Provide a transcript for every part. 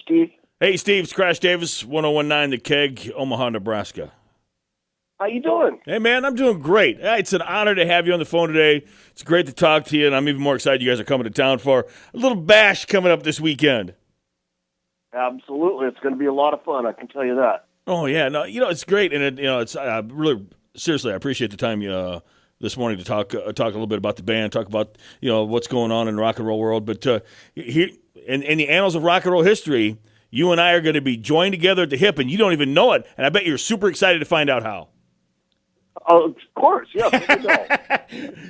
Steve? Hey, Steve, it's Crash Davis, 1019 The Keg, Omaha, Nebraska. How you doing? Hey, man, I'm doing great. It's an honor to have you on the phone today. It's great to talk to you, and I'm even more excited you guys are coming to town for a little bash coming up this weekend. Absolutely. It's going to be a lot of fun, I can tell you that. Oh, yeah. No, it's great, and it's really, seriously, I appreciate the time this morning to talk a little bit about the band, talk about, what's going on in the rock and roll world. But here, in the annals of rock and roll history, you and I are going to be joined together at the hip, and you don't even know it, and I bet you're super excited to find out how. Oh, of course, yeah.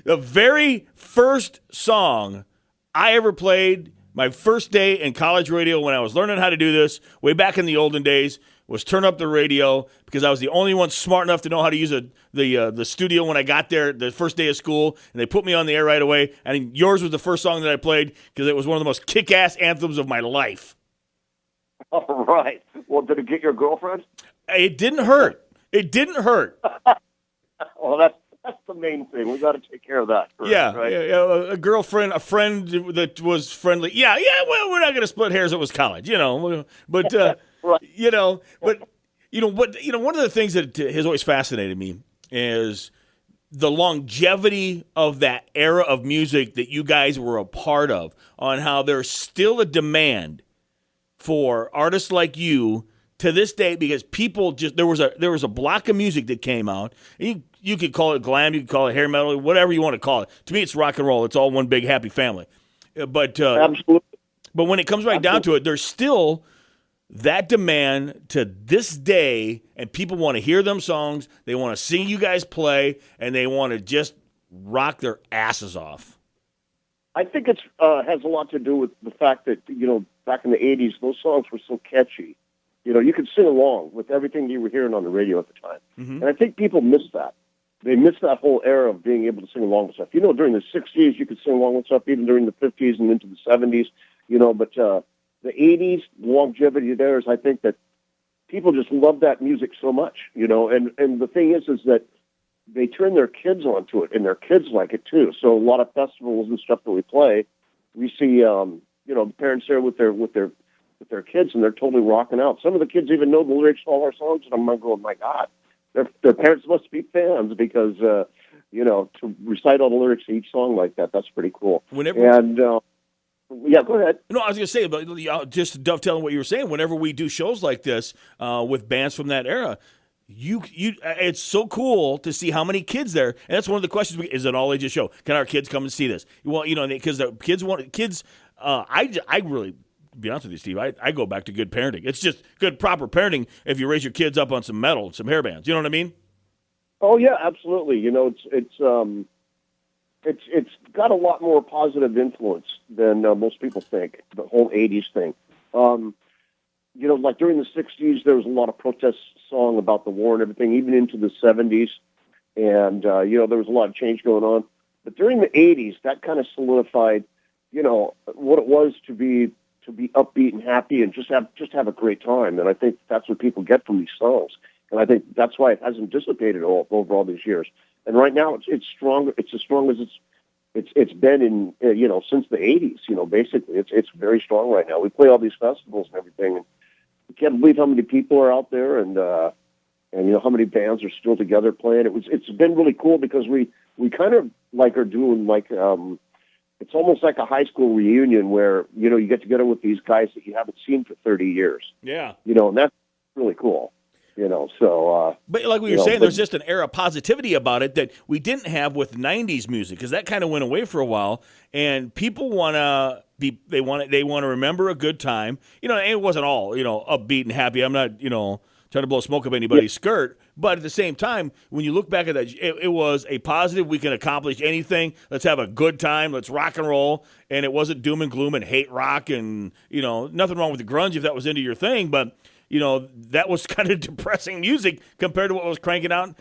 The very first song I ever played, my first day in college radio when I was learning how to do this, way back in the olden days, was turn up the radio because I was the only one smart enough to know how to use the studio when I got there the first day of school, and they put me on the air right away. And yours was the first song that I played because it was one of the most kick-ass anthems of my life. All right. Well, did it get your girlfriend? It didn't hurt. It didn't hurt. Well, that's the main thing. We got to take care of that first, yeah, right? a girlfriend, a friend that was friendly. Yeah. Well, we're not going to split hairs. It was college, But right. one of the things that has always fascinated me is the longevity of that era of music that you guys were a part of. On how there's still a demand for artists like you to this day, because people just there was a block of music that came out. And you could call it glam, you could call it hair metal, whatever you want to call it. To me, it's rock and roll. It's all one big happy family. But Absolutely. But when it comes right down to it, there's still that demand to this day, and people want to hear them songs. They want to see you guys play, and they want to just rock their asses off. I think it has a lot to do with the fact that, back in the 80s, those songs were so catchy. You could sing along with everything you were hearing on the radio at the time. Mm-hmm. And I think people miss that. They miss that whole era of being able to sing along with stuff. During the 60s, you could sing along with stuff, even during the 50s and into the 70s, but the 80s, longevity there is, I think that people just love that music so much, and the thing is that they turn their kids onto it, and their kids like it too. So a lot of festivals and stuff that we play, we see, the parents there with their kids, and they're totally rocking out. Some of the kids even know the lyrics to all our songs, and I'm going, my God, their parents must be fans because, to recite all the lyrics to each song like that, that's pretty cool. Yeah, go ahead. No, I was going to say, but just dovetailing what you were saying, whenever we do shows like this with bands from that era, it's so cool to see how many kids there. And that's one of the questions: is it an all ages show? Can our kids come and see this? Well, because the kids want kids. I really, to be honest with you, Steve, I go back to good parenting. It's just good proper parenting if you raise your kids up on some metal, some hair bands. You know what I mean? Oh yeah, absolutely. It's got a lot more positive influence than most people think. The whole '80s thing. Like during the '60s, there was a lot of protest song about the war and everything, even into the '70s, and there was a lot of change going on. But during the '80s, that kind of solidified, what it was to be upbeat and happy and just have a great time. And I think that's what people get from these songs. And I think that's why it hasn't dissipated over all these years. And right now, it's strong. It's as strong as it's been in since the '80s. Basically, it's very strong right now. We play all these festivals and everything, and you can't believe how many people are out there, and how many bands are still together playing. It's been really cool because we kind of are doing it's almost like a high school reunion where you get together with these guys that you haven't seen for 30 years. Yeah, and that's really cool. But like we were saying, there's just an era of positivity about it that we didn't have with '90s music, because that kind of went away for a while, and people want to remember a good time. And it wasn't all upbeat and happy. I'm not trying to blow smoke up anybody's skirt, but at the same time, when you look back at that, it was a positive. We can accomplish anything. Let's have a good time. Let's rock and roll. And it wasn't doom and gloom and hate rock, and nothing wrong with the grunge if that was into your thing, but that was kind of depressing music compared to what was cranking out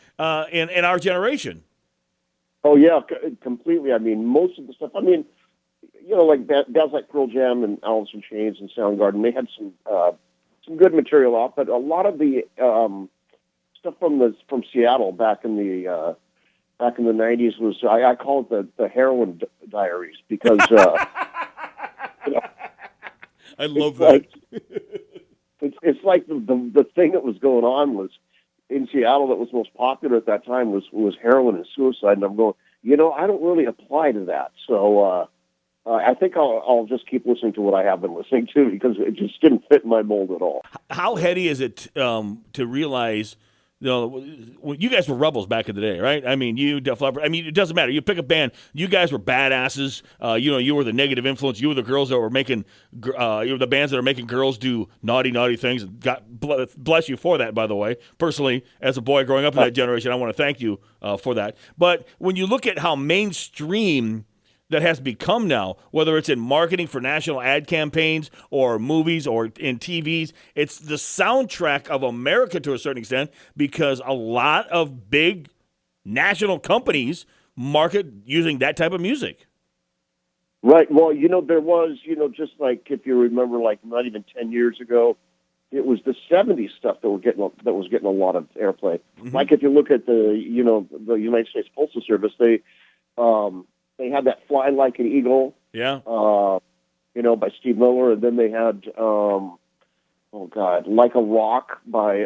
in our generation. Oh, yeah, completely. I mean, most of the stuff, like guys like Pearl Jam and Alice in Chains and Soundgarden, they had some good material out, but a lot of the stuff from Seattle back in the 90s was, I call it the heroin diaries, because I love that. it's like the thing that was going on was in Seattle that was most popular at that time was heroin and suicide, and I'm going, I don't really apply to that, so I think I'll just keep listening to what I have been listening to because it just didn't fit my mold at all. How heady is it to realize? You guys were rebels back in the day, right? I mean, you, Def Leppard. I mean, it doesn't matter. You pick a band. You guys were badasses. You were the negative influence. You were the girls that were making. You were the bands that are making girls do naughty things. God bless you for that, by the way. Personally, as a boy growing up in that generation, I want to thank you for that. But when you look at how mainstream that has become now, whether it's in marketing for national ad campaigns or movies or in TVs, it's the soundtrack of America to a certain extent because a lot of big national companies market using that type of music. Right. Well, there was, just like if you remember, like not even 10 years ago, it was the 70s stuff that was getting a lot of airplay. Mm-hmm. Like if you look at the United States Postal Service, they had that "Fly Like an Eagle," by Steve Miller, and then they had, "Like a Rock" by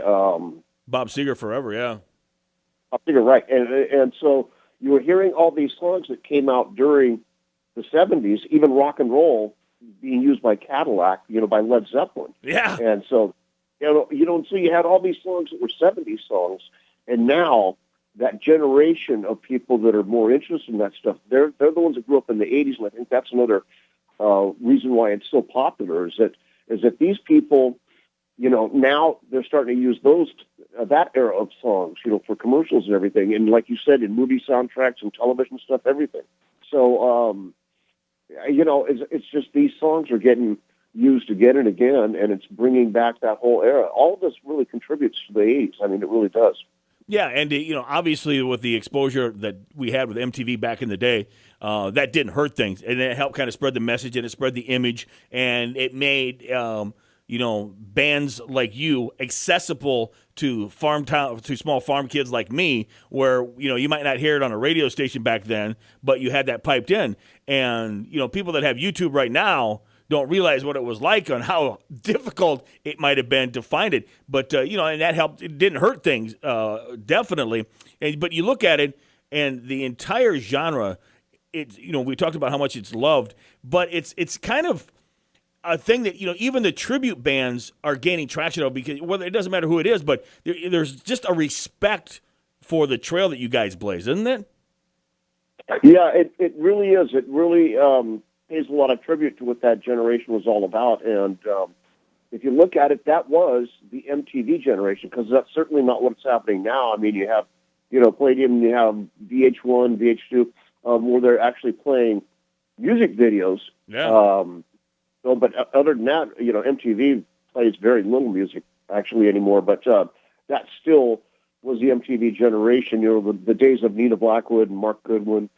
Bob Seger forever, yeah. Bob Seger, right? And so you were hearing all these songs that came out during the '70s, even rock and roll being used by Cadillac, by Led Zeppelin, yeah. And so, so you had all these songs that were '70s songs, and now that generation of people that are more interested in that stuff, they're the ones that grew up in the '80s, and I think that's another reason why it's so popular is that these people, now they're starting to use that era of songs, for commercials and everything, and like you said, in movie soundtracks and television stuff, everything. So, it's just these songs are getting used again and again, and it's bringing back that whole era. All of this really contributes to the '80s. I mean, it really does. Yeah, and obviously with the exposure that we had with MTV back in the day, that didn't hurt things, and it helped kind of spread the message and it spread the image, and it made bands like you accessible to small farm kids like me, where you might not hear it on a radio station back then, but you had that piped in, and people that have YouTube right now don't realize what it was like on how difficult it might have been to find it. But, and that helped. It didn't hurt things, definitely. But you look at it, and the entire genre, we talked about how much it's loved, but it's kind of a thing that, even the tribute bands are gaining traction of because it doesn't matter who it is, but there's just a respect for the trail that you guys blaze, isn't it? Yeah, it really is. It really pays a lot of tribute to what that generation was all about. And if you look at it, that was the MTV generation, because that's certainly not what's happening now. I mean, you have, Palladium, you have VH1, VH2, where they're actually playing music videos. Yeah. But other than that, MTV plays very little music actually anymore. But that still was the MTV generation, the days of Nina Blackwood and Mark Goodwin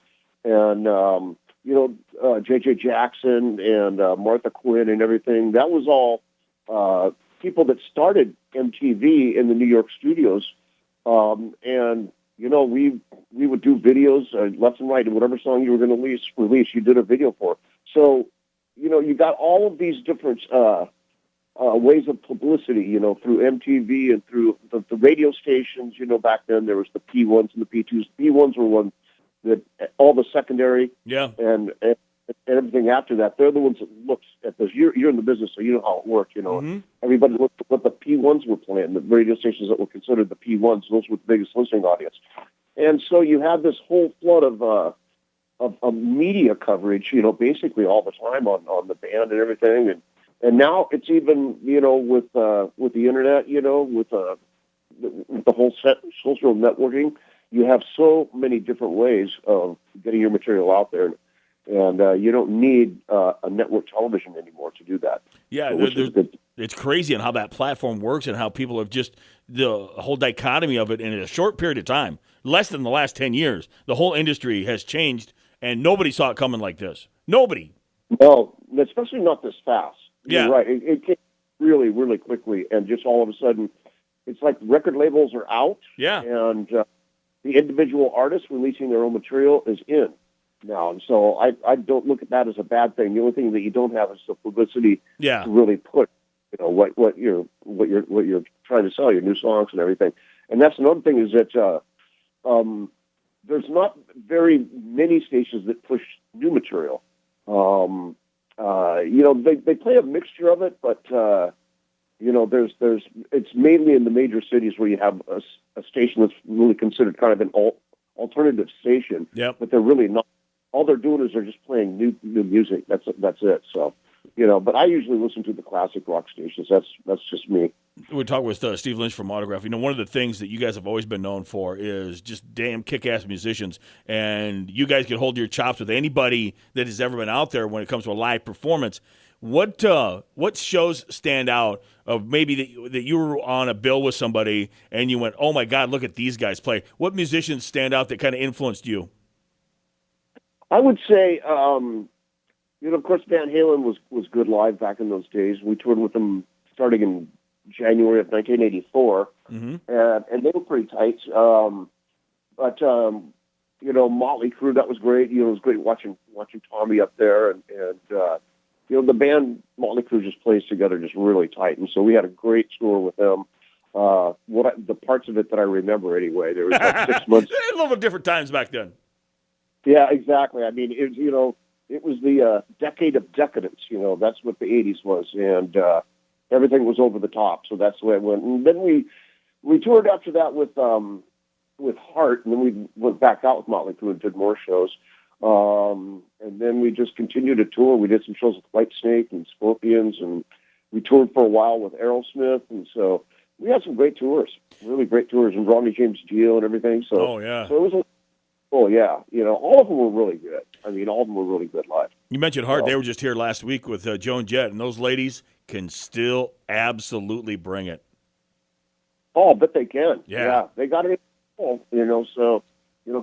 and, J.J. Jackson and Martha Quinn and everything. That was all people that started MTV in the New York studios. And, we would do videos left and right, and whatever song you were going to release, you did a video for. So, you got all of these different ways of publicity, through MTV and through the radio stations. Back then there was the P1s and the P2s. The P1s were ones that all the secondary and everything after that, they're the ones that looked at this. You're in the business, so you know how it worked. Mm-hmm. Everybody looked at what the P1s were playing, the radio stations that were considered the P1s. Those were the biggest listening audience. And so you have this whole flood of media coverage, basically all the time on the band and everything. And now it's even, with the internet, with the whole social networking, you have so many different ways of getting your material out there. And you don't need a network television anymore to do that. Yeah, it's crazy on how that platform works and how people have just the whole dichotomy of it in a short period of time, less than the last 10 years. The whole industry has changed, and nobody saw it coming like this. Nobody. No, especially not this fast. Yeah. You're right. It came really, really quickly, and just all of a sudden, it's like record labels are out. Yeah. And the individual artists releasing their own material is in now. And so I don't look at that as a bad thing. The only thing that you don't have is the publicity to really put, what you're trying to sell, your new songs and everything. And that's another thing is that there's not very many stations that push new material. They play a mixture of it, but it's mainly in the major cities where you have a station that's really considered kind of an alternative station. Yep. But they're really not. All they're doing is they're just playing new music. That's it. So, but I usually listen to the classic rock stations. That's just me. We talk with Steve Lynch from Autograph. One of the things that you guys have always been known for is just damn kick-ass musicians, and you guys can hold your chops with anybody that has ever been out there when it comes to a live performance. What shows stand out of maybe that you were on a bill with somebody and you went, oh my God, look at these guys play? What musicians stand out that kind of influenced you? I would say, of course, Van Halen was good live back in those days. We toured with them starting in January of 1984, and they were pretty tight. But Motley Crue, that was great. It was great watching Tommy up there, and the band Motley Crue just plays together just really tight, and so we had a great tour with them. The parts of it that I remember anyway, there was like 6 months. A little bit different times back then. Yeah, exactly. I mean, it was the decade of decadence. That's what the '80s was, and everything was over the top. So that's the way it went. And then we toured after that with Heart, and then we went back out with Motley Crue and did more shows. And then we just continued to tour. We did some shows with Whitesnake and Scorpions, and we toured for a while with Aerosmith, and so we had some great tours, really great tours, and Ronnie James Dio and everything. So, oh yeah, so it was. Oh yeah, all of them were really good. I mean, all of them were really good live. You mentioned Heart; they were just here last week with Joan Jett, and those ladies can still absolutely bring it. Oh, but they can. Yeah, they got it. So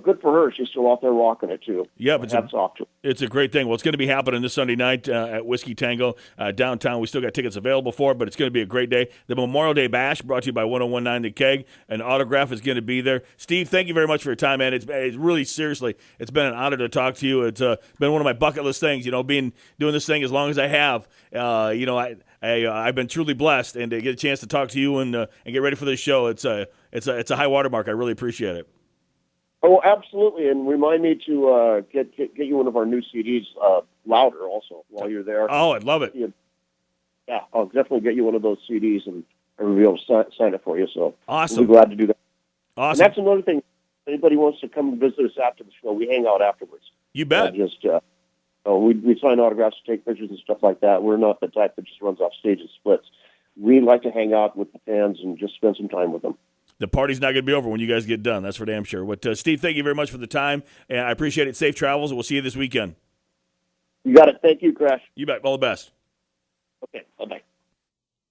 good for her. She's still out there rocking it too. Yeah, but hats off to her. It's a great thing. Well, it's going to be happening this Sunday night at Whiskey Tango downtown. We still got tickets available for it, but it's going to be a great day. The Memorial Day Bash brought to you by 1019 The Keg. An Autograph is going to be there. Steve, thank you very much for your time, man. It's really, seriously, it's been an honor to talk to you. It's been one of my bucket list things, doing this thing as long as I have. I've been truly blessed, and to get a chance to talk to you and get ready for this show, it's a high watermark. I really appreciate it. Oh, absolutely, and remind me to get you one of our new CDs, Louder, also, while you're there. Oh, I'd love it. Yeah, I'll definitely get you one of those CDs, and we'll be able to sign it for you. So awesome. We'll be glad to do that. Awesome. And that's another thing. If anybody wants to come and visit us after the show, we hang out afterwards. You bet. We sign autographs, take pictures, and stuff like that. We're not the type that just runs off stage and splits. We like to hang out with the fans and just spend some time with them. The party's not going to be over when you guys get done. That's for damn sure. But Steve, thank you very much for the time, and I appreciate it. Safe travels, and we'll see you this weekend. You got it. Thank you, Crash. You bet. All the best. Okay. Bye-bye.